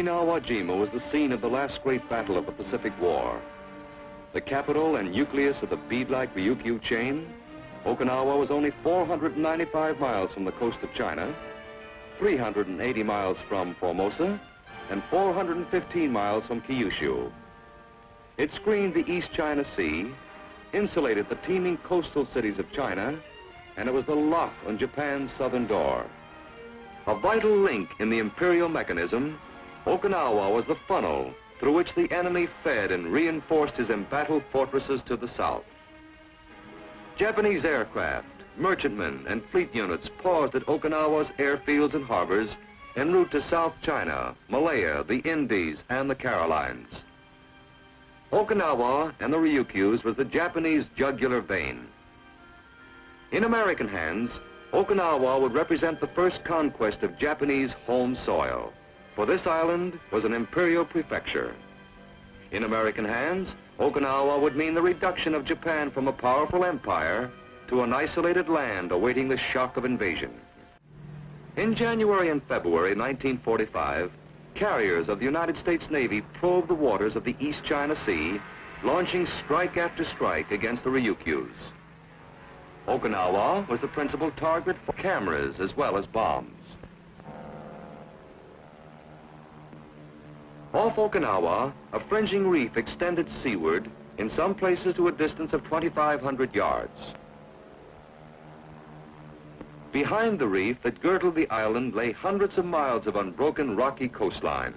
Okinawa was the scene of the last great battle of the Pacific War. The capital and nucleus of the bead-like Ryukyu chain, Okinawa was only 495 miles from the coast of China, 380 miles from Formosa, and 415 miles from Kyushu. It screened the East China Sea, insulated the teeming coastal cities of China, and it was the lock on Japan's southern door. A vital link in the imperial mechanism, Okinawa was the funnel through which the enemy fed and reinforced his embattled fortresses to the south. Japanese aircraft, merchantmen, and fleet units paused at Okinawa's airfields and harbors en route to South China, Malaya, the Indies, and the Carolines. Okinawa and the Ryukyus was the Japanese jugular vein. In American hands, Okinawa would represent the first conquest of Japanese home soil, for this island was an imperial prefecture. In American hands, Okinawa would mean the reduction of Japan from a powerful empire to an isolated land awaiting the shock of invasion. In January and February 1945, carriers of the United States Navy probed the waters of the East China Sea, launching strike after strike against the Ryukyus. Okinawa was the principal target for cameras as well as bombs. Off Okinawa, a fringing reef extended seaward, in some places to a distance of 2,500 yards. Behind the reef that girdled the island lay hundreds of miles of unbroken rocky coastline.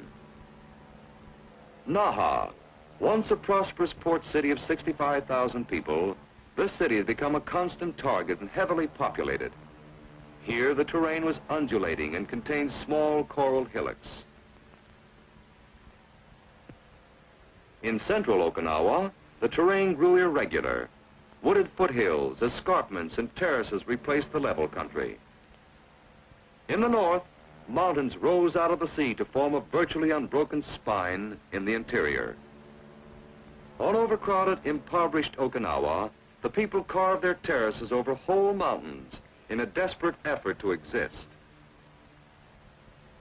Naha, once a prosperous port city of 65,000 people, this city had become a constant target and heavily populated. Here the terrain was undulating and contained small coral hillocks. In central Okinawa, the terrain grew irregular. Wooded foothills, escarpments, and terraces replaced the level country. In the north, mountains rose out of the sea to form a virtually unbroken spine in the interior. On overcrowded, impoverished Okinawa, the people carved their terraces over whole mountains in a desperate effort to exist.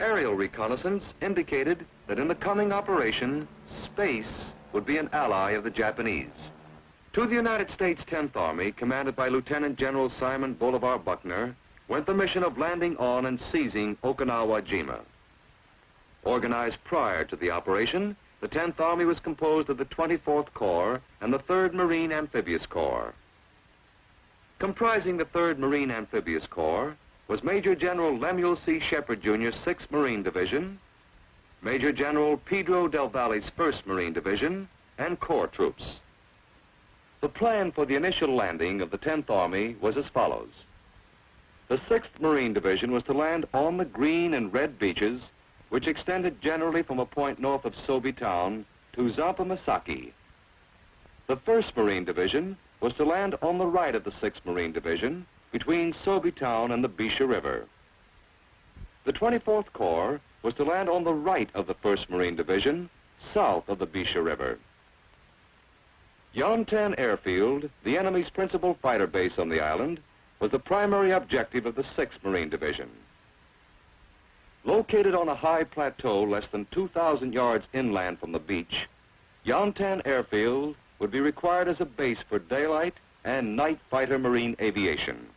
Aerial reconnaissance indicated that in the coming operation, space would be an ally of the Japanese. To the United States 10th Army, commanded by Lieutenant General Simon Bolivar Buckner, went the mission of landing on and seizing Okinawa-jima. Organized prior to the operation, the 10th Army was composed of the 24th Corps and the 3rd Marine Amphibious Corps. Comprising the 3rd Marine Amphibious Corps was Major General Lemuel C. Shepard, Jr.'s 6th Marine Division, Major General Pedro Del Valle's 1st Marine Division, and Corps troops. The plan for the initial landing of the 10th Army was as follows. The 6th Marine Division was to land on the green and red beaches, which extended generally from a point north of Sobi Town to Zampamasaki. The 1st Marine Division was to land on the right of the 6th Marine Division, between Sobi Town and the Bisha River. The 24th Corps was to land on the right of the 1st Marine Division, south of the Bisha River. Yontan Airfield, the enemy's principal fighter base on the island, was the primary objective of the 6th Marine Division. Located on a high plateau less than 2,000 yards inland from the beach, Yontan Airfield would be required as a base for daylight and night fighter marine aviation.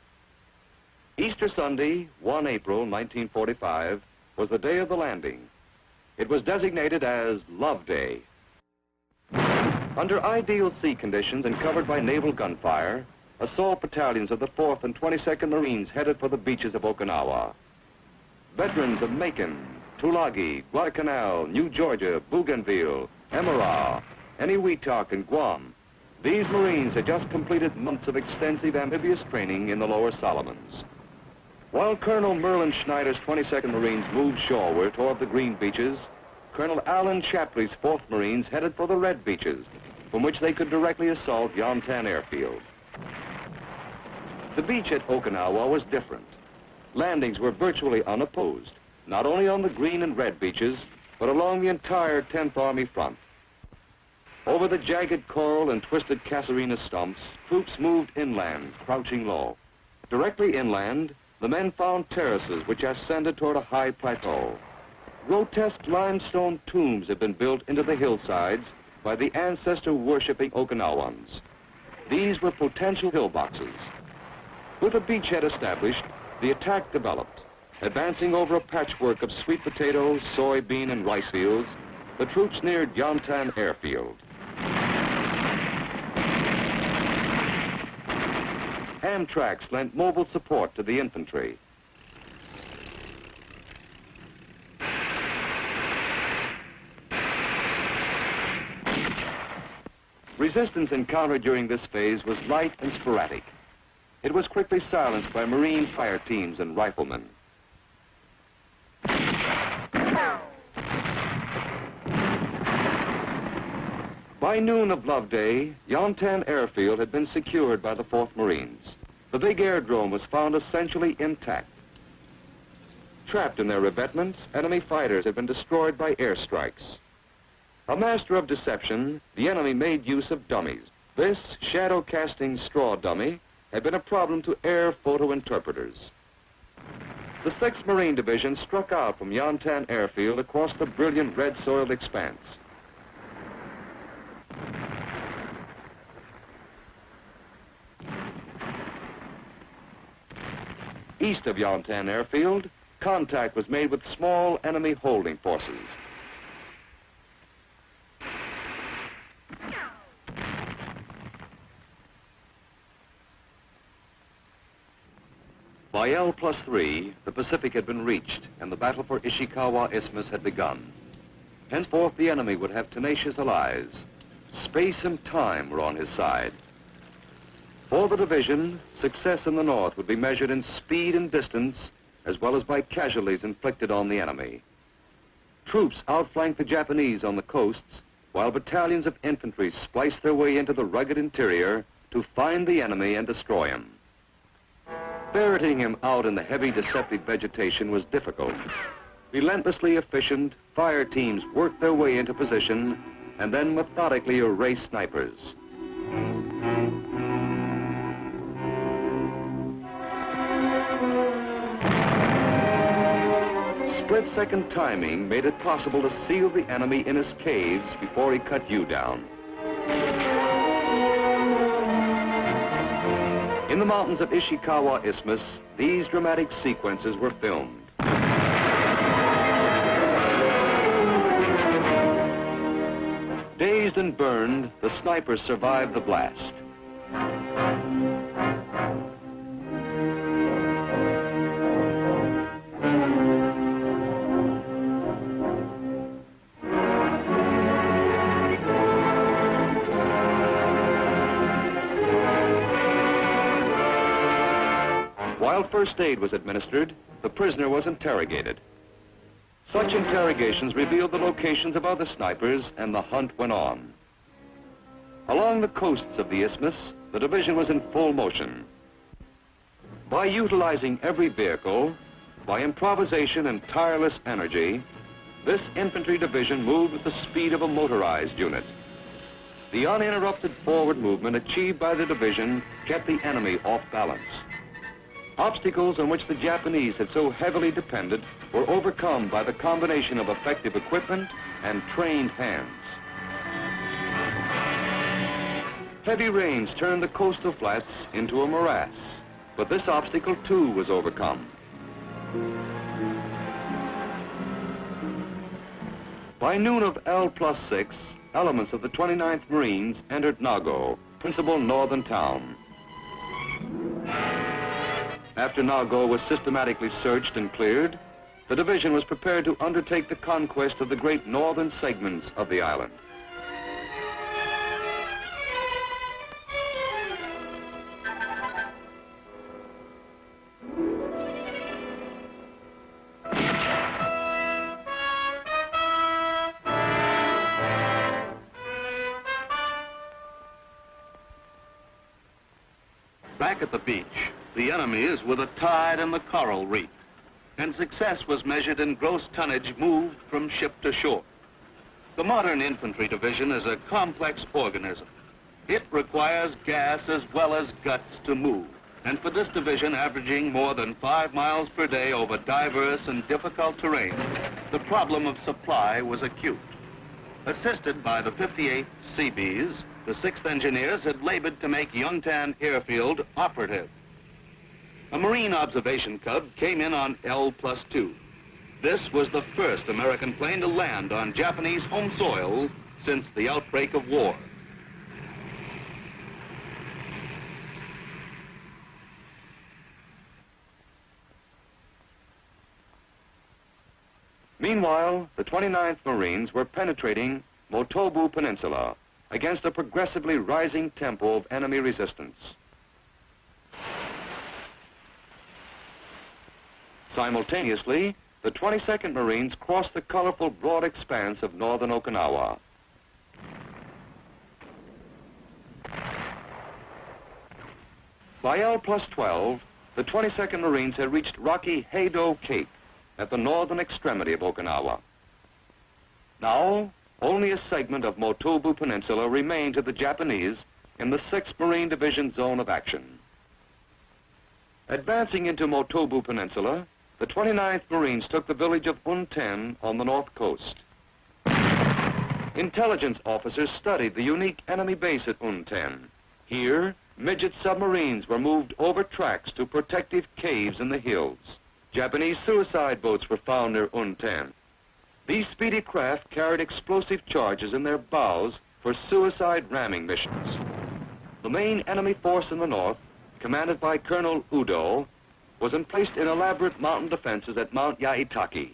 Easter Sunday, 1 April 1945, was the day of the landing. It was designated as Love Day. Under ideal sea conditions and covered by naval gunfire, assault battalions of the 4th and 22nd Marines headed for the beaches of Okinawa. Veterans of Macon, Tulagi, Guadalcanal, New Georgia, Bougainville, Emera, Eniwetok, and Guam. These Marines had just completed months of extensive amphibious training in the Lower Solomons. While Colonel Merlin Schneider's 22nd Marines moved shoreward toward the green beaches, Colonel Alan Shapley's 4th Marines headed for the red beaches, from which they could directly assault Yontan Airfield. The beach at Okinawa was different. Landings were virtually unopposed, not only on the green and red beaches, but along the entire 10th Army front. Over the jagged coral and twisted casuarina stumps, troops moved inland, crouching low. Directly inland, the men found terraces which ascended toward a high plateau. Grotesque limestone tombs have been built into the hillsides by the ancestor-worshipping Okinawans. These were potential pillboxes. With a beachhead established, the attack developed. Advancing over a patchwork of sweet potato, soybean, and rice fields, the troops neared Yantan Airfield. Amtraks lent mobile support to the infantry. Resistance encountered during this phase was light and sporadic. It was quickly silenced by Marine fire teams and riflemen. By noon of Love Day, Yantan Airfield had been secured by the 4th Marines. The big airdrome was found essentially intact. Trapped in their revetments, enemy fighters had been destroyed by airstrikes. A master of deception, the enemy made use of dummies. This shadow-casting straw dummy had been a problem to air photo interpreters. The 6th Marine Division struck out from Yantan Airfield across the brilliant red-soiled expanse. East of Yantan Airfield, contact was made with small enemy holding forces. By L+3, the Pacific had been reached, and the battle for Ishikawa Isthmus had begun. Henceforth, the enemy would have tenacious allies. Space and time were on his side. For the division, success in the north would be measured in speed and distance, as well as by casualties inflicted on the enemy. Troops outflanked the Japanese on the coasts, while battalions of infantry spliced their way into the rugged interior to find the enemy and destroy him. Ferreting him out in the heavy, deceptive vegetation was difficult. Relentlessly efficient, fire teams worked their way into position and then methodically erased snipers. Split-second timing made it possible to seal the enemy in his caves before he cut you down. In the mountains of Ishikawa Isthmus, these dramatic sequences were filmed. Dazed and burned, the snipers survived the blast. While first aid was administered, the prisoner was interrogated. Such interrogations revealed the locations of other snipers, and the hunt went on. Along the coasts of the isthmus, the division was in full motion. By utilizing every vehicle, by improvisation and tireless energy, this infantry division moved with the speed of a motorized unit. The uninterrupted forward movement achieved by the division kept the enemy off balance. Obstacles on which the Japanese had so heavily depended were overcome by the combination of effective equipment and trained hands. Heavy rains turned the coastal flats into a morass, but this obstacle too was overcome. By noon of L+6, elements of the 29th Marines entered Nago, principal northern town. After Nago was systematically searched and cleared, the division was prepared to undertake the conquest of the great northern segments of the island. Back at the beach, the enemy is with a tide and the coral reef, and success was measured in gross tonnage moved from ship to shore. The modern infantry division is a complex organism. It requires gas as well as guts to move. and for this division averaging more than 5 miles per day over diverse and difficult terrain, the problem of supply was acute. Assisted by the 58th Seabees, the 6th Engineers had labored to make Yongtan Airfield operative. A Marine observation cub came in on L+2. This was the first American plane to land on Japanese home soil since the outbreak of war. Meanwhile, the 29th Marines were penetrating Motobu Peninsula against a progressively rising tempo of enemy resistance. Simultaneously, the 22nd Marines crossed the colorful broad expanse of northern Okinawa. By L+12, the 22nd Marines had reached rocky Heido Cape at the northern extremity of Okinawa. Now, only a segment of Motobu Peninsula remained to the Japanese in the 6th Marine Division zone of action. Advancing into Motobu Peninsula, the 29th Marines took the village of Unten on the north coast. Intelligence officers studied the unique enemy base at Unten. Here, midget submarines were moved over tracks to protective caves in the hills. Japanese suicide boats were found near Unten. These speedy craft carried explosive charges in their bows for suicide ramming missions. The main enemy force in the north, commanded by Colonel Udo, was emplaced in elaborate mountain defenses at Mount Yaitaki.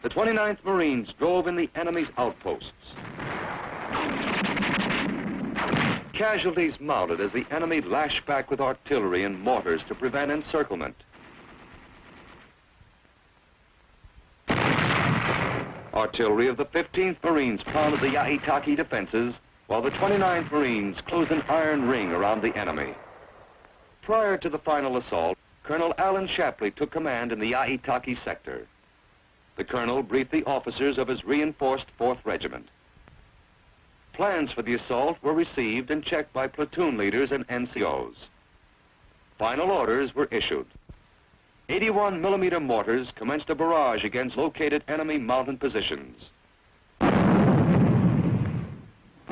The 29th Marines drove in the enemy's outposts. Casualties mounted as the enemy lashed back with artillery and mortars to prevent encirclement. Artillery of the 15th Marines pounded the Yaitaki defenses, while the 29th Marines closed an iron ring around the enemy. Prior to the final assault, Colonel Alan Shapley took command in the Yaitaki sector. The colonel briefed the officers of his reinforced 4th Regiment. Plans for the assault were received and checked by platoon leaders and NCOs. Final orders were issued. 81mm mortars commenced a barrage against located enemy mountain positions.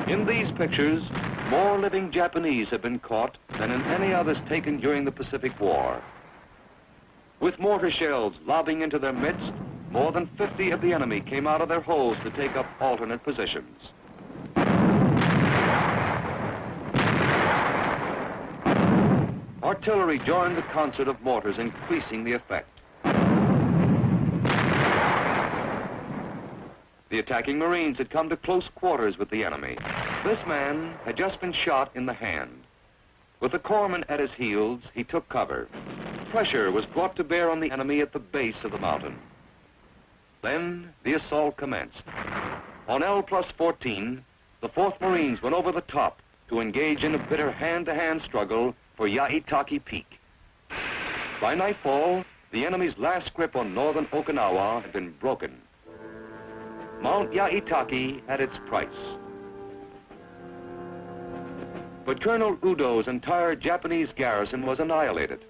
In these pictures, more living Japanese have been caught than in any others taken during the Pacific War. With mortar shells lobbing into their midst, more than 50 of the enemy came out of their holes to take up alternate positions. Artillery joined the concert of mortars, increasing the effect. The attacking Marines had come to close quarters with the enemy. This man had just been shot in the hand. With the corpsman at his heels, he took cover. Pressure was brought to bear on the enemy at the base of the mountain. Then the assault commenced. On L+14, the 4th Marines went over the top to engage in a bitter hand-to-hand struggle for Yaitaki Peak. By nightfall, the enemy's last grip on northern Okinawa had been broken. Mount Yaitaki had its price. But Colonel Udo's entire Japanese garrison was annihilated.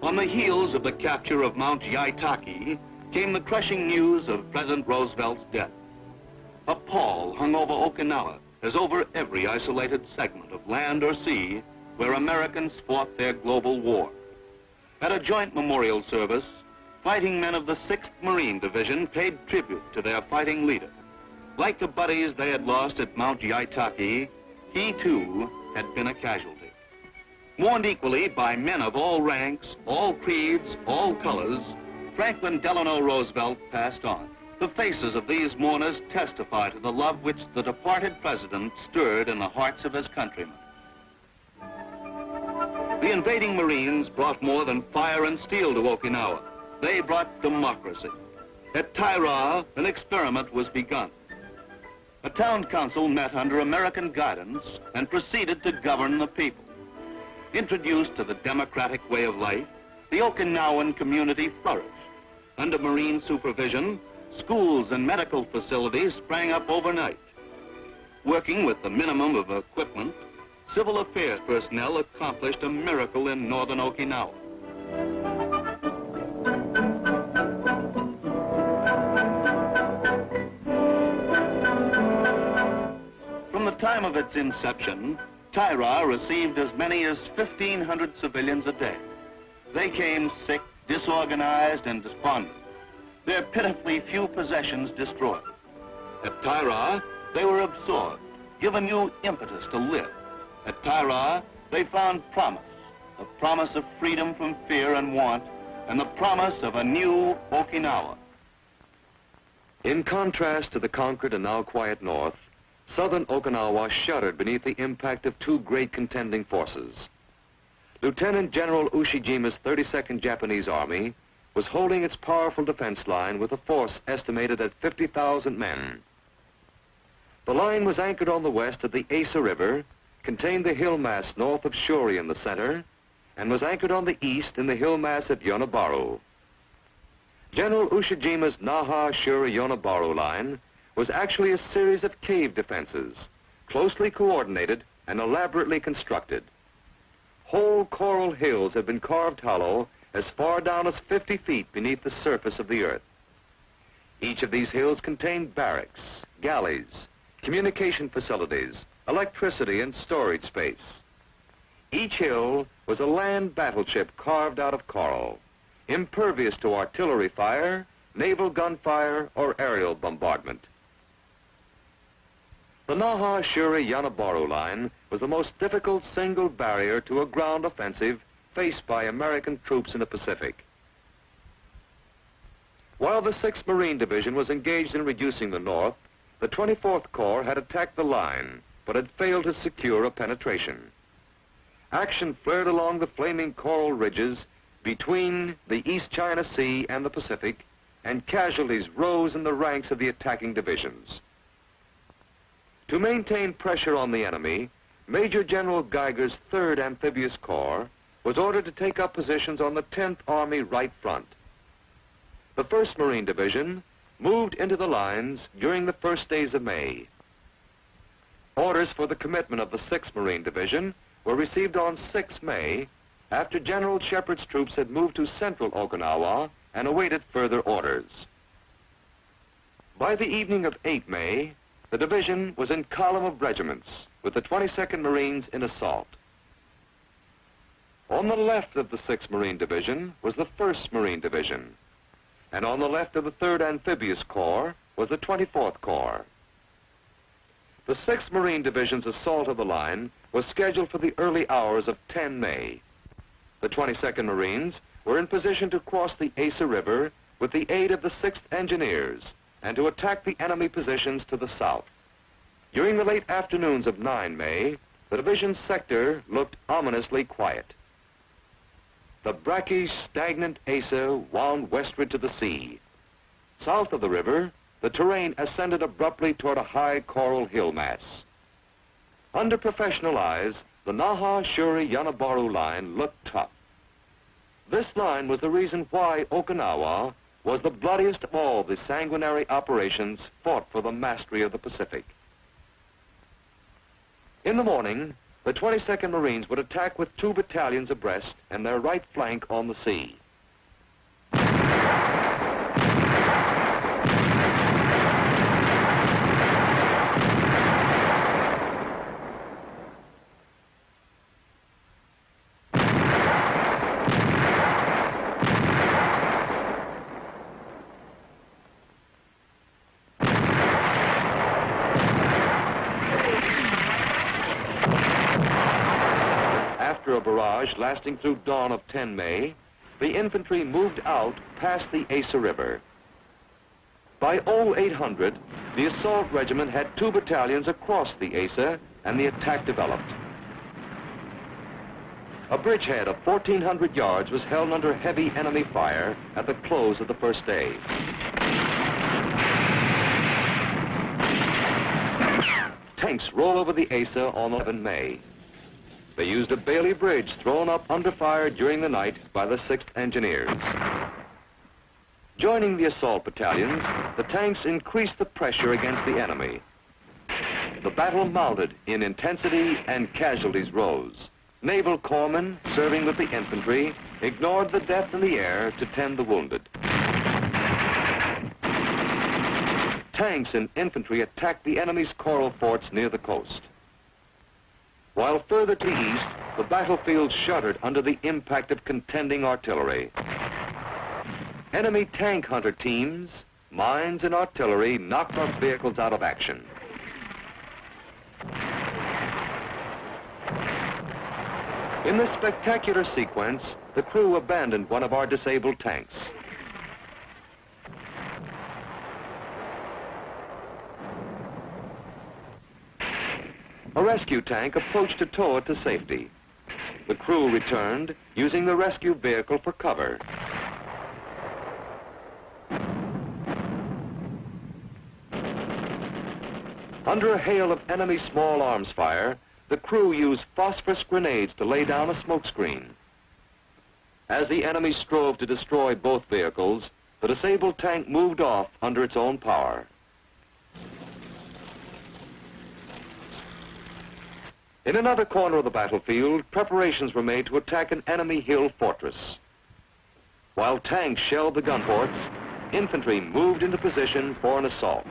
On the heels of the capture of Mount Yaitaki came the crushing news of President Roosevelt's death. A pall hung over Okinawa, as over every isolated segment of land or sea where Americans fought their global war. At a joint memorial service, fighting men of the 6th Marine Division paid tribute to their fighting leader. Like the buddies they had lost at Mount Yaitaki, he too had been a casualty. Mourned equally by men of all ranks, all creeds, all colors, Franklin Delano Roosevelt passed on. The faces of these mourners testify to the love which the departed president stirred in the hearts of his countrymen. The invading Marines brought more than fire and steel to Okinawa. They brought democracy. At Taira, an experiment was begun. A town council met under American guidance and proceeded to govern the people. Introduced to the democratic way of life, the Okinawan community flourished. Under Marine supervision, schools and medical facilities sprang up overnight. Working with the minimum of equipment, civil affairs personnel accomplished a miracle in northern Okinawa. From the time of its inception, Taira received as many as 1,500 civilians a day. They came sick, disorganized, and despondent. Their pitifully few possessions destroyed. At Taira, they were absorbed, given new impetus to live. At Taira, they found promise, a promise of freedom from fear and want, and the promise of a new Okinawa. In contrast to the conquered and now quiet north, southern Okinawa shuddered beneath the impact of two great contending forces. Lieutenant General Ushijima's 32nd Japanese Army was holding its powerful defense line with a force estimated at 50,000 men. The line was anchored on the west of the Asa River, contained the hill mass north of Shuri in the center, and was anchored on the east in the hill mass of Yonabaru. General Ushijima's Naha-Shuri-Yonabaru line was actually a series of cave defenses, closely coordinated and elaborately constructed. Whole coral hills had been carved hollow as far down as 50 feet beneath the surface of the earth. Each of these hills contained barracks, galleys, communication facilities, electricity, and storage space. Each hill was a land battleship carved out of coral, impervious to artillery fire, naval gunfire, or aerial bombardment. The Naha-Shuri-Yonabaru line was the most difficult single barrier to a ground offensive faced by American troops in the Pacific. While the 6th Marine Division was engaged in reducing the north, the 24th Corps had attacked the line, but had failed to secure a penetration. Action flared along the flaming coral ridges between the East China Sea and the Pacific, and casualties rose in the ranks of the attacking divisions. To maintain pressure on the enemy, Major General Geiger's 3rd Amphibious Corps was ordered to take up positions on the 10th Army right front. The 1st Marine Division moved into the lines during the first days of May. Orders for the commitment of the 6th Marine Division were received on 6 May after General Shepard's troops had moved to central Okinawa and awaited further orders. By the evening of 8 May, the division was in column of regiments with the 22nd Marines in assault. On the left of the 6th Marine Division was the 1st Marine Division, and on the left of the 3rd Amphibious Corps was the 24th Corps. The 6th Marine Division's assault of the line was scheduled for the early hours of 10 May. The 22nd Marines were in position to cross the Asa River with the aid of the 6th Engineers and to attack the enemy positions to the south. During the late afternoons of 9 May, the division's sector looked ominously quiet. The brackish, stagnant Asa wound westward to the sea. South of the river, the terrain ascended abruptly toward a high coral hill mass. Under professional eyes, the Naha-Shuri-Yonabaru line looked tough. This line was the reason why Okinawa was the bloodiest of all the sanguinary operations fought for the mastery of the Pacific. In the morning, the 22nd Marines would attack with 2 battalions abreast and their right flank on the sea. After a barrage lasting through dawn of 10 May, the infantry moved out past the Asa River. By 0800, the assault regiment had 2 battalions across the Asa, and the attack developed. A bridgehead of 1,400 yards was held under heavy enemy fire at the close of the first day. Tanks rolled over the Asa on 11 May. They used a Bailey bridge thrown up under fire during the night by the 6th Engineers. Joining the assault battalions, the tanks increased the pressure against the enemy. The battle mounted in intensity and casualties rose. Naval corpsmen, serving with the infantry, ignored the death in the air to tend the wounded. Tanks and infantry attacked the enemy's coral forts near the coast. While further to the east, the battlefield shuddered under the impact of contending artillery. Enemy tank hunter teams, mines, and artillery knocked our vehicles out of action. In this spectacular sequence, the crew abandoned one of our disabled tanks. A rescue tank approached to tow it to safety. The crew returned, using the rescue vehicle for cover. Under a hail of enemy small arms fire, the crew used phosphorus grenades to lay down a smokescreen. As the enemy strove to destroy both vehicles, the disabled tank moved off under its own power. In another corner of the battlefield, preparations were made to attack an enemy hill fortress. While tanks shelled the gun forts, infantry moved into position for an assault.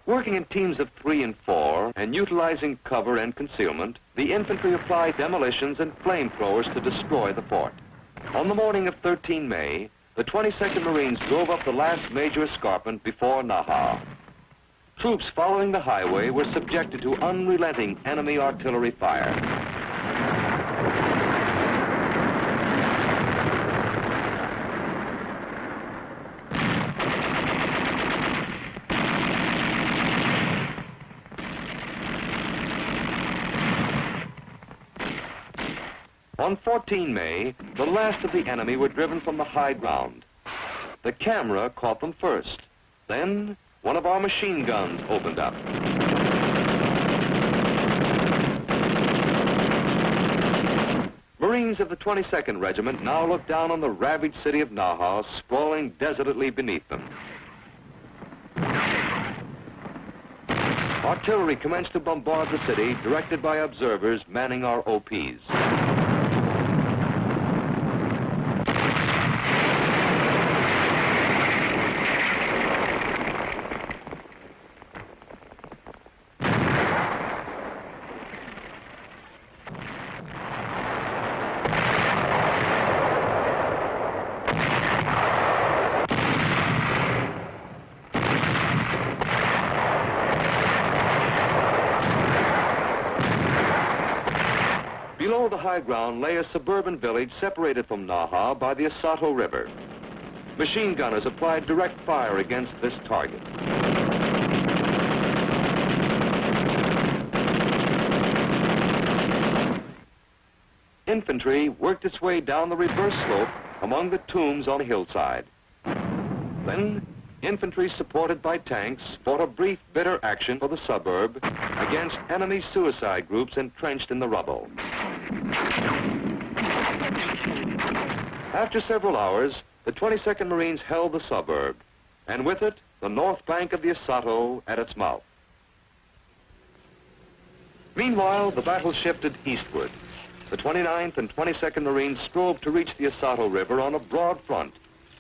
Working in teams of 3 and 4 and utilizing cover and concealment, the infantry applied demolitions and flamethrowers to destroy the fort. On the morning of 13 May, the 22nd Marines drove up the last major escarpment before Naha. Troops following the highway were subjected to unrelenting enemy artillery fire. On 14 May, the last of the enemy were driven from the high ground. The camera caught them first. Then, one of our machine guns opened up. Marines of the 22nd Regiment now looked down on the ravaged city of Naha, sprawling desolately beneath them. Artillery commenced to bombard the city, directed by observers manning our OPs. Below the high ground lay a suburban village separated from Naha by the Asato River. Machine gunners applied direct fire against this target. Infantry worked its way down the reverse slope among the tombs on the hillside. Then, infantry supported by tanks fought a brief, bitter action for the suburb against enemy suicide groups entrenched in the rubble. After several hours, the 22nd Marines held the suburb, and with it, the north bank of the Asato at its mouth. Meanwhile, the battle shifted eastward. The 29th and 22nd Marines strove to reach the Asato River on a broad front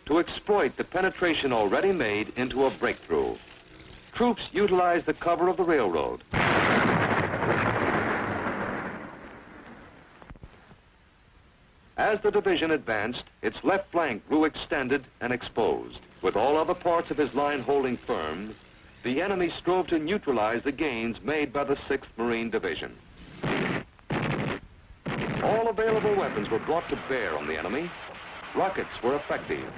to exploit the penetration already made into a breakthrough. Troops utilized the cover of the railroad. As the division advanced, its left flank grew extended and exposed. With all other parts of his line holding firm, the enemy strove to neutralize the gains made by the 6th Marine Division. All available weapons were brought to bear on the enemy. Rockets were effective.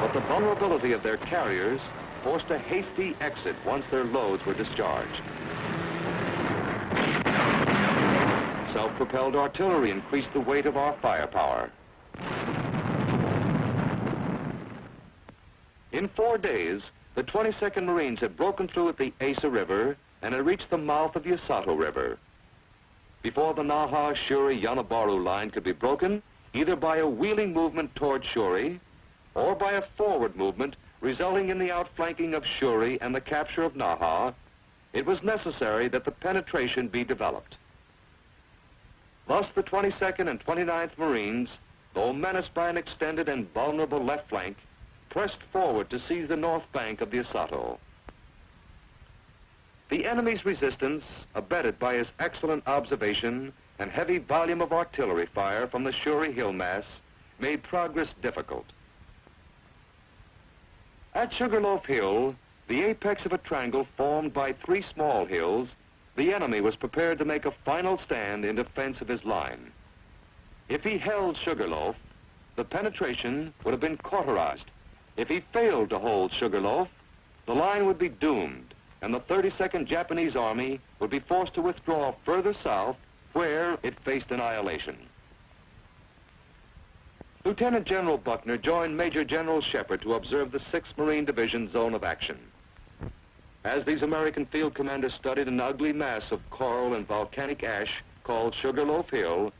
But the vulnerability of their carriers forced a hasty exit once their loads were discharged. Self-propelled artillery increased the weight of our firepower. In 4 days, the 22nd Marines had broken through at the Asa River and had reached the mouth of the Osato River. Before the Naha-Shuri-Yanabaru line could be broken, either by a wheeling movement toward Shuri or by a forward movement resulting in the outflanking of Shuri and the capture of Naha, it was necessary that the penetration be developed. Thus, the 22nd and 29th Marines, though menaced by an extended and vulnerable left flank, pressed forward to seize the north bank of the Osato. The enemy's resistance, abetted by his excellent observation and heavy volume of artillery fire from the Shuri hill mass, made progress difficult. At Sugarloaf Hill, the apex of a triangle formed by 3 small hills, the enemy was prepared to make a final stand in defense of his line. If he held Sugarloaf, the penetration would have been cauterized. If he failed to hold Sugarloaf, the line would be doomed, and the 32nd Japanese Army would be forced to withdraw further south, where it faced annihilation. Lieutenant General Buckner joined Major General Shepard to observe the 6th Marine Division zone of action. As these American field commanders studied an ugly mass of coral and volcanic ash called Sugarloaf Hill,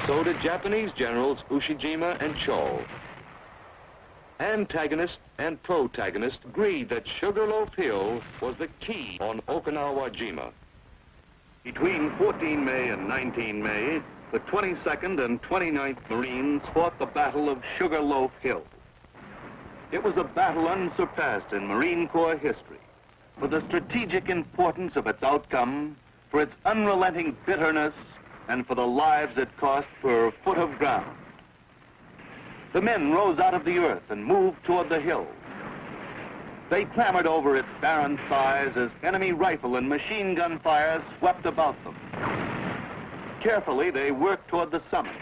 so did Japanese Generals Ushijima and Cho. Antagonist and protagonist agreed that Sugarloaf Hill was the key on Okinawa-jima. Between 14 May and 19 May, the 22nd and 29th Marines fought the Battle of Sugarloaf Hill. It was a battle unsurpassed in Marine Corps history for the strategic importance of its outcome, for its unrelenting bitterness, and for the lives it cost per foot of ground. The men rose out of the earth and moved toward the hill. They clambered over its barren sides as enemy rifle and machine gun fire swept about them. Carefully, they worked toward the summit.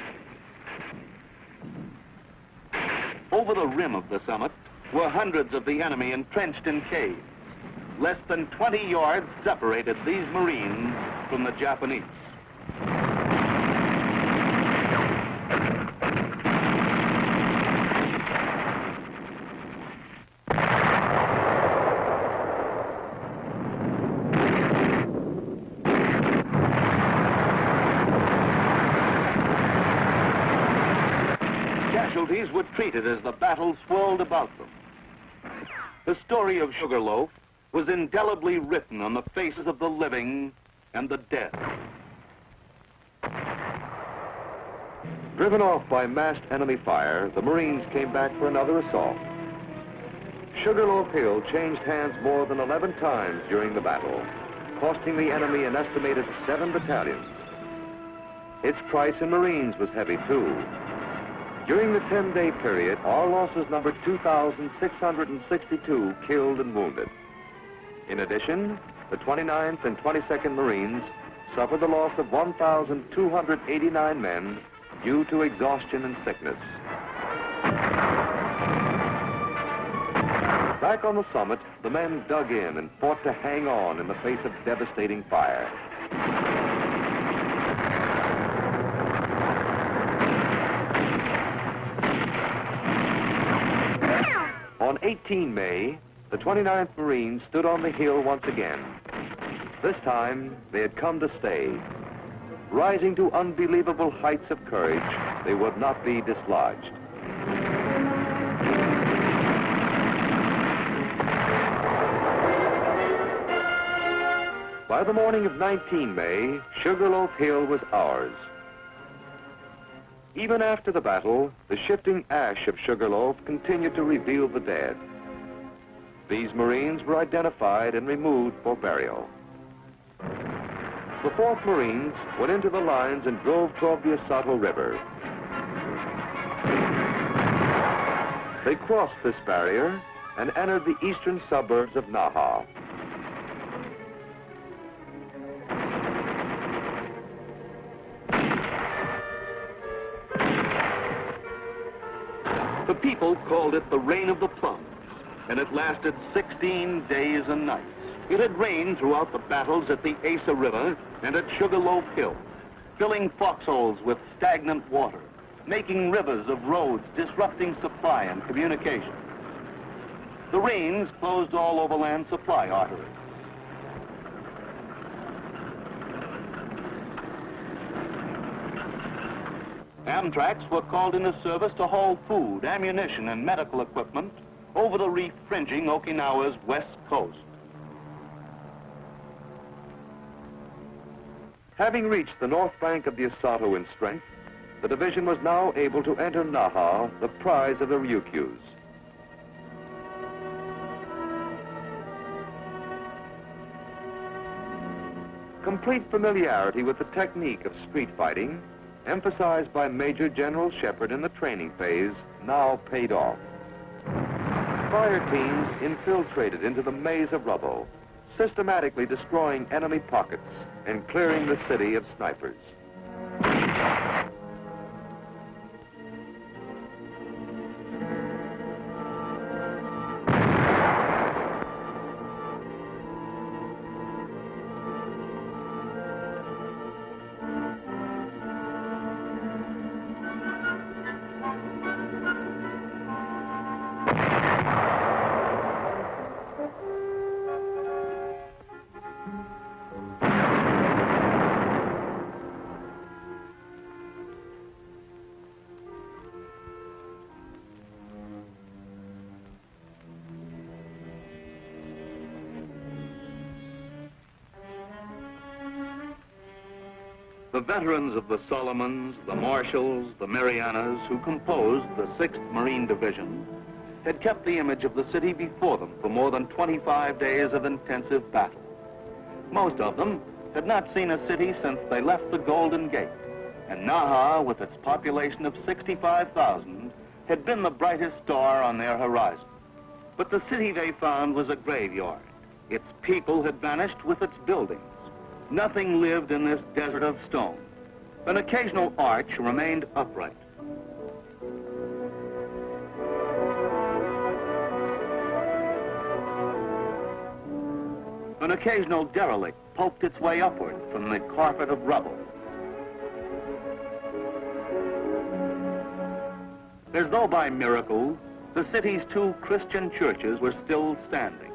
Over the rim of the summit were hundreds of the enemy entrenched in caves. Less than 20 yards separated these Marines from the Japanese. Casualties were treated as the battle swirled about them. The story of Sugarloaf was indelibly written on the faces of the living and the dead. Driven off by massed enemy fire, the Marines came back for another assault. Sugarloaf Hill changed hands more than 11 times during the battle, costing the enemy an estimated 7 battalions. Its price in Marines was heavy, too. During the 10-day period, our losses numbered 2,662 killed and wounded. In addition, the 29th and 22nd Marines suffered the loss of 1,289 men due to exhaustion and sickness. Back on the summit, the men dug in and fought to hang on in the face of devastating fire. On 18 May, the 29th Marines stood on the hill once again. This time, they had come to stay. Rising to unbelievable heights of courage, they would not be dislodged. By the morning of 19 May, Sugarloaf Hill was ours. Even after the battle, the shifting ash of Sugarloaf continued to reveal the dead. These Marines were identified and removed for burial. The 4th Marines went into the lines and drove toward the Osato River. They crossed this barrier and entered the eastern suburbs of Naha. The people called it the Rain of the Plums, and it lasted 16 days and nights. It had rained throughout the battles at the Asa River and at Sugarloaf Hill, filling foxholes with stagnant water, making rivers of roads, disrupting supply and communication. The rains closed all overland supply arteries. Amtraks were called into service to haul food, ammunition, and medical equipment over the reef fringing Okinawa's west coast. Having reached the north bank of the Isato in strength, the division was now able to enter Naha, the prize of the Ryukyus. Complete familiarity with the technique of street fighting, emphasized by Major General Shepard in the training phase, now paid off. Fire teams infiltrated into the maze of rubble, systematically destroying enemy pockets and clearing the city of snipers. The veterans of the Solomons, the Marshalls, the Marianas, who composed the 6th Marine Division, had kept the image of the city before them for more than 25 days of intensive battle. Most of them had not seen a city since they left the Golden Gate, and Naha, with its population of 65,000, had been the brightest star on their horizon. But the city they found was a graveyard. Its people had vanished with its buildings. Nothing lived in this desert of stone. An occasional arch remained upright. An occasional derelict poked its way upward from the carpet of rubble. As though by miracle, the city's 2 Christian churches were still standing.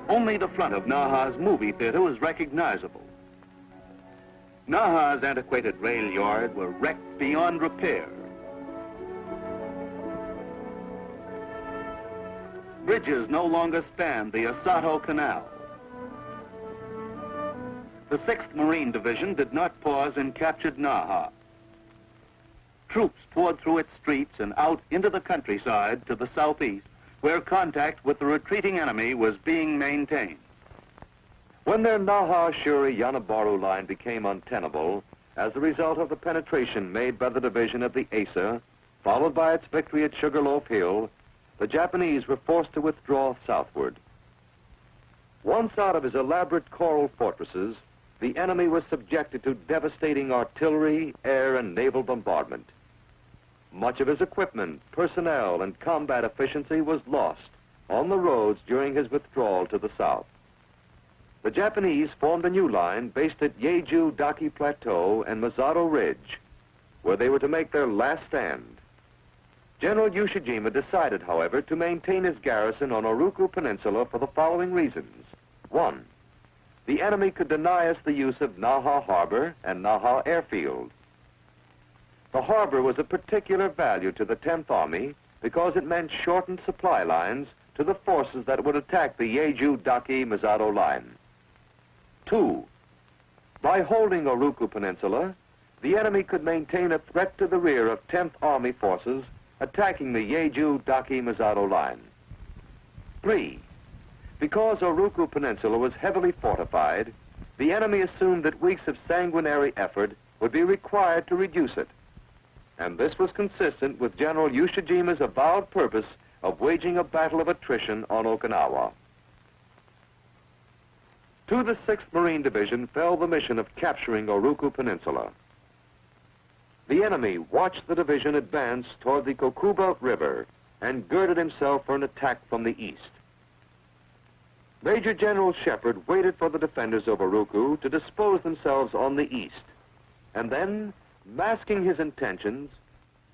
Only the front of Naha's movie theater was recognizable. Naha's antiquated rail yard were wrecked beyond repair. Bridges no longer spanned the Isato Canal. The 6th Marine Division did not pause in captured Naha. Troops poured through its streets and out into the countryside to the southeast, where contact with the retreating enemy was being maintained. When their Naha-Shuri-Yanabaru line became untenable as a result of the penetration made by the division at the Asa, followed by its victory at Sugarloaf Hill, the Japanese were forced to withdraw southward. Once out of his elaborate coral fortresses, the enemy was subjected to devastating artillery, air, and naval bombardment. Much of his equipment, personnel, and combat efficiency was lost on the roads during his withdrawal to the south. The Japanese formed a new line based at Yeju Daki Plateau and Masato Ridge, where they were to make their last stand. General Ushijima decided, however, to maintain his garrison on Oruku Peninsula for the following reasons. 1. The enemy could deny us the use of Naha Harbor and Naha Airfield. The harbor was of particular value to the 10th Army because it meant shortened supply lines to the forces that would attack the Yeju-Daki-Masato line. 2. By holding Oruku Peninsula, the enemy could maintain a threat to the rear of 10th Army forces attacking the Yeju-Daki-Masato line. 3. Because Oruku Peninsula was heavily fortified, the enemy assumed that weeks of sanguinary effort would be required to reduce it. And this was consistent with General Ushijima's avowed purpose of waging a battle of attrition on Okinawa. To the 6th Marine Division fell the mission of capturing Oruku Peninsula. The enemy watched the division advance toward the Kokuba River and girded himself for an attack from the east. Major General Shepard waited for the defenders of Oruku to dispose themselves on the east, and then, masking his intentions,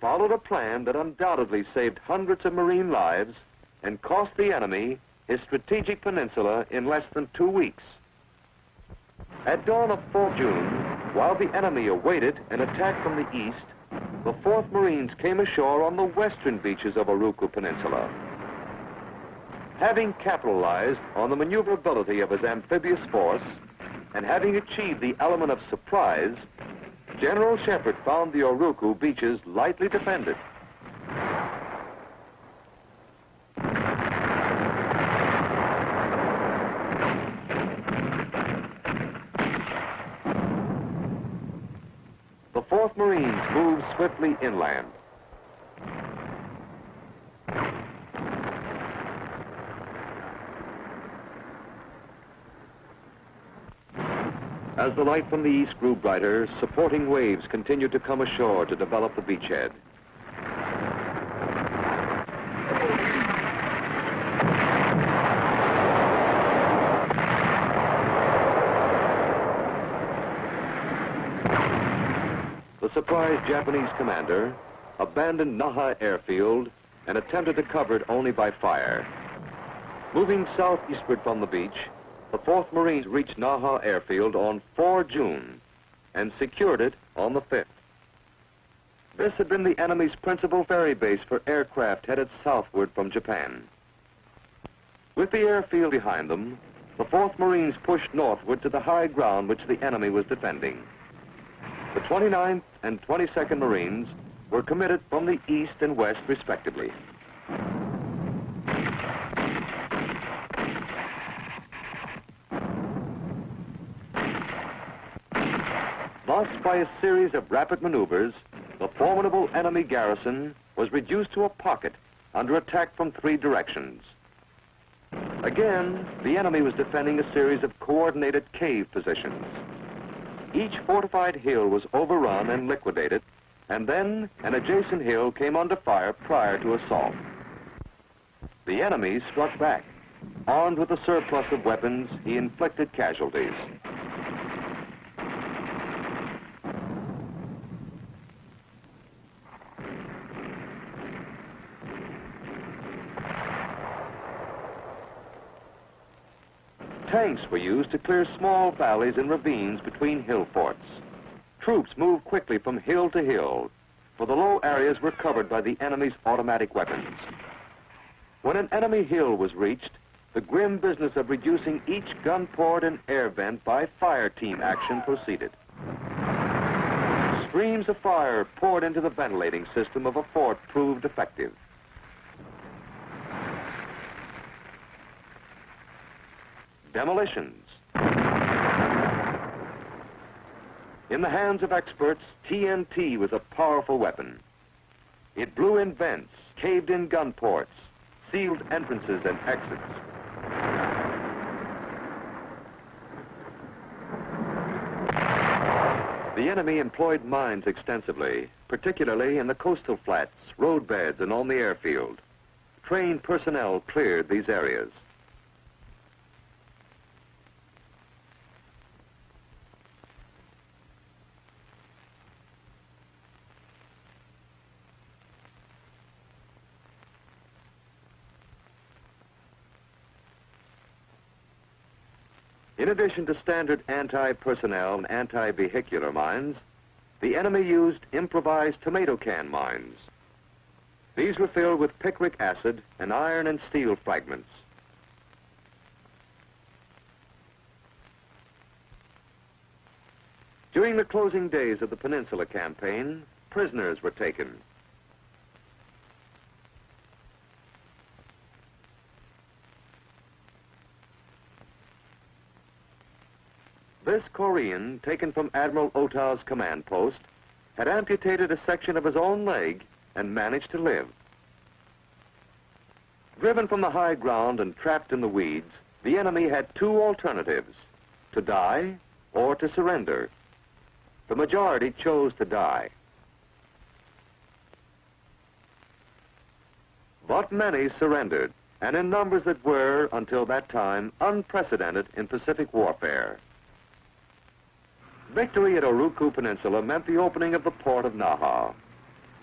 followed a plan that undoubtedly saved hundreds of Marine lives and cost the enemy his strategic peninsula in less than 2 weeks. At dawn of 4 June, while the enemy awaited an attack from the east, the 4th Marines came ashore on the western beaches of Oruku Peninsula. Having capitalized on the maneuverability of his amphibious force, and having achieved the element of surprise, General Shepherd found the Oruku beaches lightly defended. The 4th Marines moved swiftly inland. As the light from the east grew brighter, supporting waves continued to come ashore to develop the beachhead. The surprised Japanese commander abandoned Naha airfield and attempted to cover it only by fire. Moving southeastward from the beach, the 4th Marines reached Naha airfield on 4 June and secured it on the 5th. This had been the enemy's principal ferry base for aircraft headed southward from Japan. With the airfield behind them, the 4th Marines pushed northward to the high ground which the enemy was defending. The 29th and 22nd Marines were committed from the east and west respectively. Thus, by a series of rapid maneuvers, the formidable enemy garrison was reduced to a pocket under attack from 3 directions. Again, the enemy was defending a series of coordinated cave positions. Each fortified hill was overrun and liquidated, and then an adjacent hill came under fire prior to assault. The enemy struck back. Armed with a surplus of weapons, he inflicted casualties. Tanks were used to clear small valleys and ravines between hill forts. Troops moved quickly from hill to hill, for the low areas were covered by the enemy's automatic weapons. When an enemy hill was reached, the grim business of reducing each gun port and air vent by fire team action proceeded. Streams of fire poured into the ventilating system of a fort proved effective. Demolitions. In the hands of experts, TNT was a powerful weapon. It blew in vents, caved in gun ports, sealed entrances and exits. The enemy employed mines extensively, particularly in the coastal flats, roadbeds, and on the airfield. Trained personnel cleared these areas. In addition to standard anti-personnel and anti-vehicular mines, the enemy used improvised tomato can mines. These were filled with picric acid and iron and steel fragments. During the closing days of the Peninsula Campaign, prisoners were taken. This Korean, taken from Admiral Ota's command post, had amputated a section of his own leg and managed to live. Driven from the high ground and trapped in the weeds, the enemy had 2 alternatives: to die or to surrender. The majority chose to die. But many surrendered, and in numbers that were, until that time, unprecedented in Pacific warfare. Victory at Oruku Peninsula meant the opening of the port of Naha.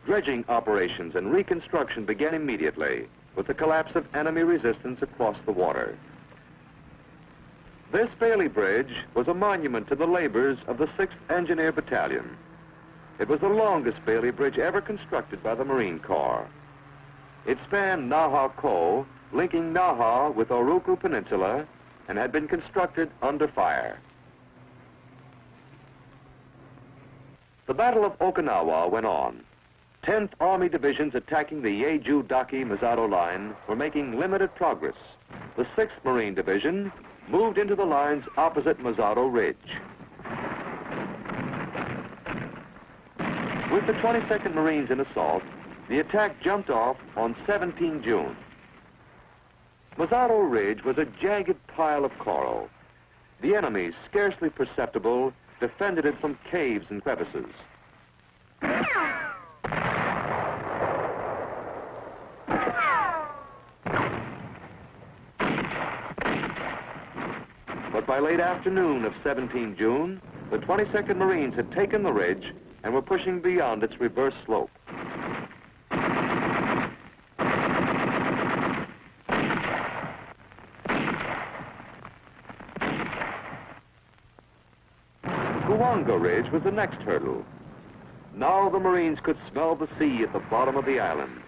Dredging operations and reconstruction began immediately with the collapse of enemy resistance across the water. This Bailey Bridge was a monument to the labors of the 6th Engineer Battalion. It was the longest Bailey Bridge ever constructed by the Marine Corps. It spanned Naha Ko, linking Naha with Oruku Peninsula, and had been constructed under fire. The Battle of Okinawa went on. 10th Army divisions attacking the Yeju-Daki-Misato line were making limited progress. The 6th Marine Division moved into the lines opposite Misato Ridge. With the 22nd Marines in assault, the attack jumped off on 17 June. Misato Ridge was a jagged pile of coral. The enemy, scarcely perceptible, defended it from caves and crevices. But by late afternoon of 17 June, the 22nd Marines had taken the ridge and were pushing beyond its reverse slope. Kuwanga Ridge was the next hurdle. Now the Marines could smell the sea at the bottom of the island,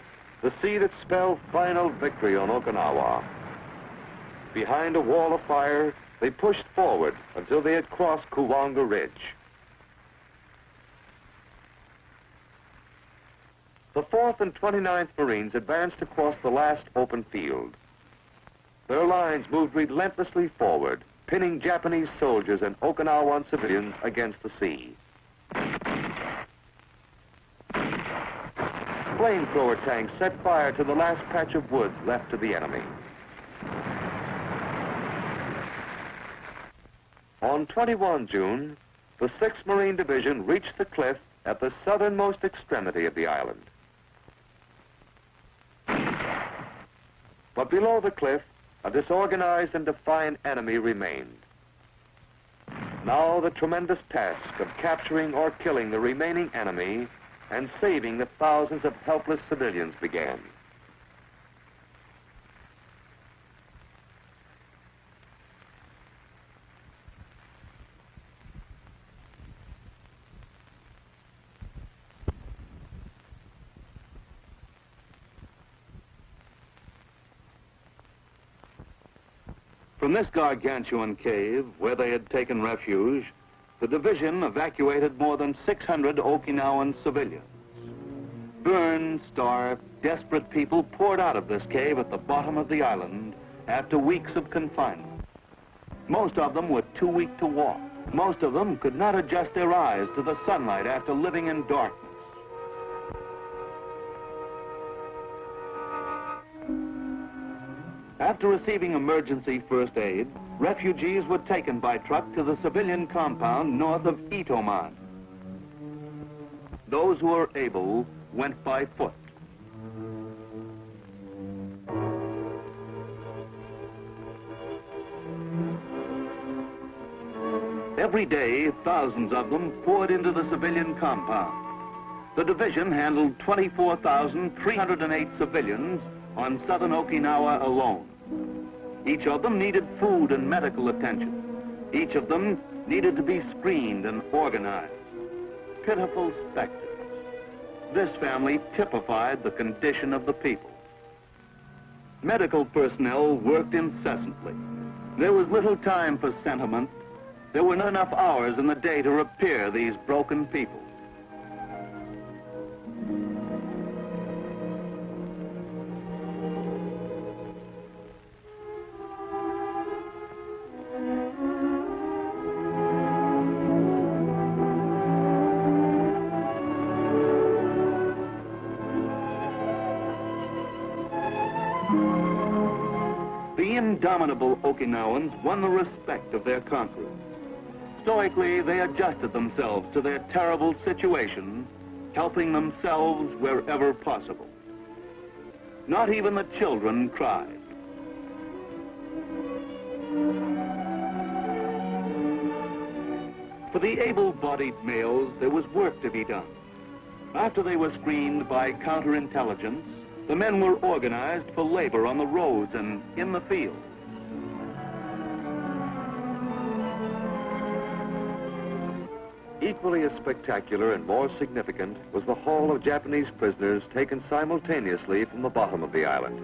the sea that spelled final victory on Okinawa. Behind a wall of fire, they pushed forward until they had crossed Kuwanga Ridge. The 4th and 29th Marines advanced across the last open field. Their lines moved relentlessly forward, pinning Japanese soldiers and Okinawan civilians against the sea. Flamethrower tanks set fire to the last patch of woods left to the enemy. On 21 June, the 6th Marine Division reached the cliff at the southernmost extremity of the island. But below the cliff, a disorganized and defiant enemy remained. Now the tremendous task of capturing or killing the remaining enemy and saving the thousands of helpless civilians began. From this gargantuan cave, where they had taken refuge, the division evacuated more than 600 Okinawan civilians. Burned, starved, desperate people poured out of this cave at the bottom of the island after weeks of confinement. Most of them were too weak to walk. Most of them could not adjust their eyes to the sunlight after living in darkness. After receiving emergency first aid, refugees were taken by truck to the civilian compound north of Itoman. Those who were able went by foot. Every day, thousands of them poured into the civilian compound. The division handled 24,308 civilians on southern Okinawa alone. Each of them needed food and medical attention. Each of them needed to be screened and organized. Pitiful specters. This family typified the condition of the people. Medical personnel worked incessantly. There was little time for sentiment. There were not enough hours in the day to repair these broken people. The indomitable Okinawans won the respect of their conquerors. Stoically, they adjusted themselves to their terrible situation, helping themselves wherever possible. Not even the children cried. For the able-bodied males, there was work to be done. After they were screened by counterintelligence, the men were organized for labor on the roads and in the field. Equally as spectacular and more significant was the haul of Japanese prisoners taken simultaneously from the bottom of the island.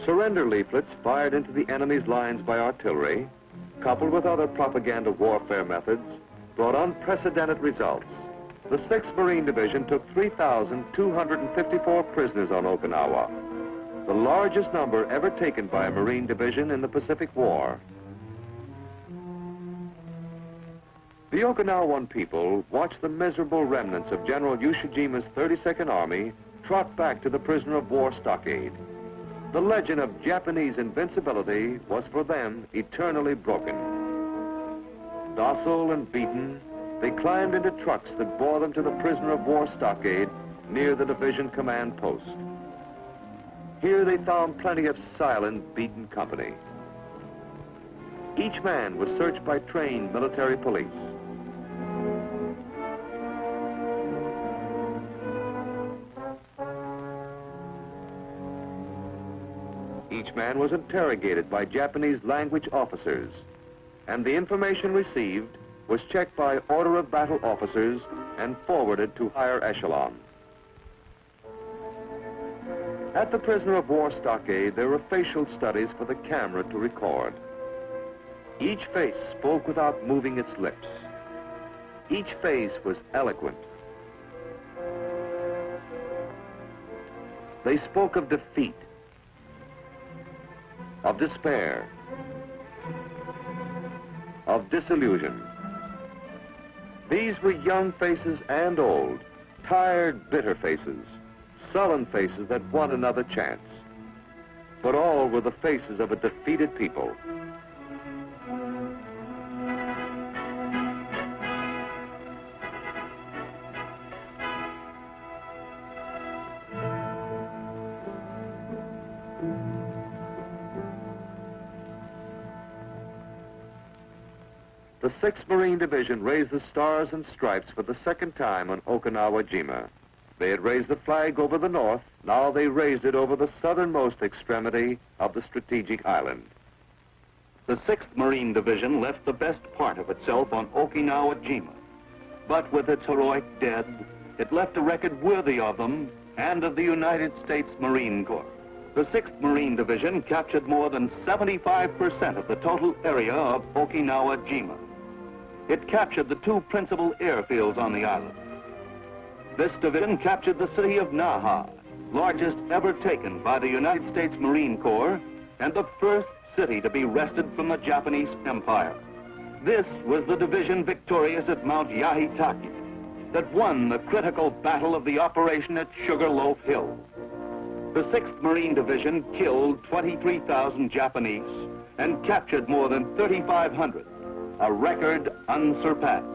Surrender leaflets fired into the enemy's lines by artillery, coupled with other propaganda warfare methods, brought unprecedented results. The 6th Marine Division took 3,254 prisoners on Okinawa, the largest number ever taken by a Marine division in the Pacific War. The Okinawan people watched the miserable remnants of General Yoshijima's 32nd Army trot back to the prisoner of war stockade. The legend of Japanese invincibility was for them eternally broken. Docile and beaten, they climbed into trucks that bore them to the prisoner of war stockade near the division command post. Here they found plenty of silent, beaten company. Each man was searched by trained military police. Each man was interrogated by Japanese language officers, and the information received was checked by order of battle officers and forwarded to higher echelon. At the prisoner of war stockade, there were facial studies for the camera to record. Each face spoke without moving its lips. Each face was eloquent. They spoke of defeat, of despair, of disillusion. These were young faces and old, tired, bitter faces, sullen faces that won another chance. But all were the faces of a defeated people. The 6th Marine Division raised the Stars and Stripes for the 2nd time on Okinawa-jima. They had raised the flag over the north, now they raised it over the southernmost extremity of the strategic island. The 6th Marine Division left the best part of itself on Okinawa-jima. But with its heroic dead, it left a record worthy of them and of the United States Marine Corps. The 6th Marine Division captured more than 75% of the total area of Okinawa-jima. It captured the 2 principal airfields on the island. This division captured the city of Naha, largest ever taken by the United States Marine Corps, and the first city to be wrested from the Japanese Empire. This was the division victorious at Mount Yahitaki that won the critical battle of the operation at Sugarloaf Hill. The 6th Marine Division killed 23,000 Japanese and captured more than 3,500, a record unsurpassed.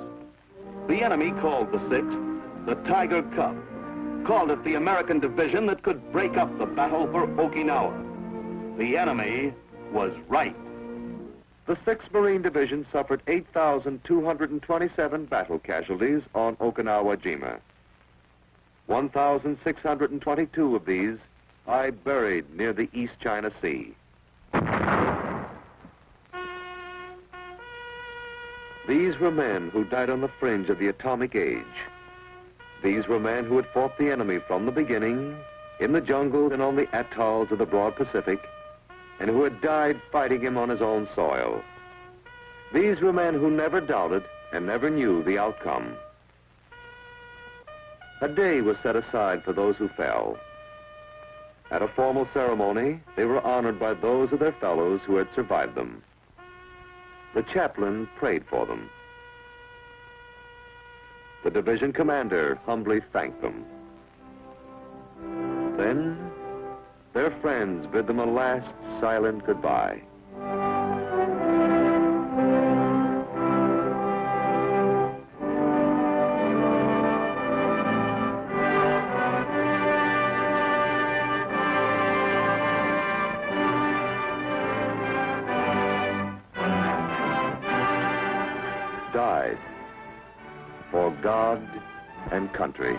The enemy called the 6th the Tiger Cub, called it the American division that could break up the battle for Okinawa. The enemy was right. The 6th Marine Division suffered 8,227 battle casualties on Okinawa-jima. 1,622 of these lie buried near the East China Sea. These were men who died on the fringe of the atomic age. These were men who had fought the enemy from the beginning, in the jungle and on the atolls of the broad Pacific, and who had died fighting him on his own soil. These were men who never doubted and never knew the outcome. A day was set aside for those who fell. At a formal ceremony, they were honored by those of their fellows who had survived them. The chaplain prayed for them. The division commander humbly thanked them. Then, their friends bid them a last silent goodbye. Died for God and country.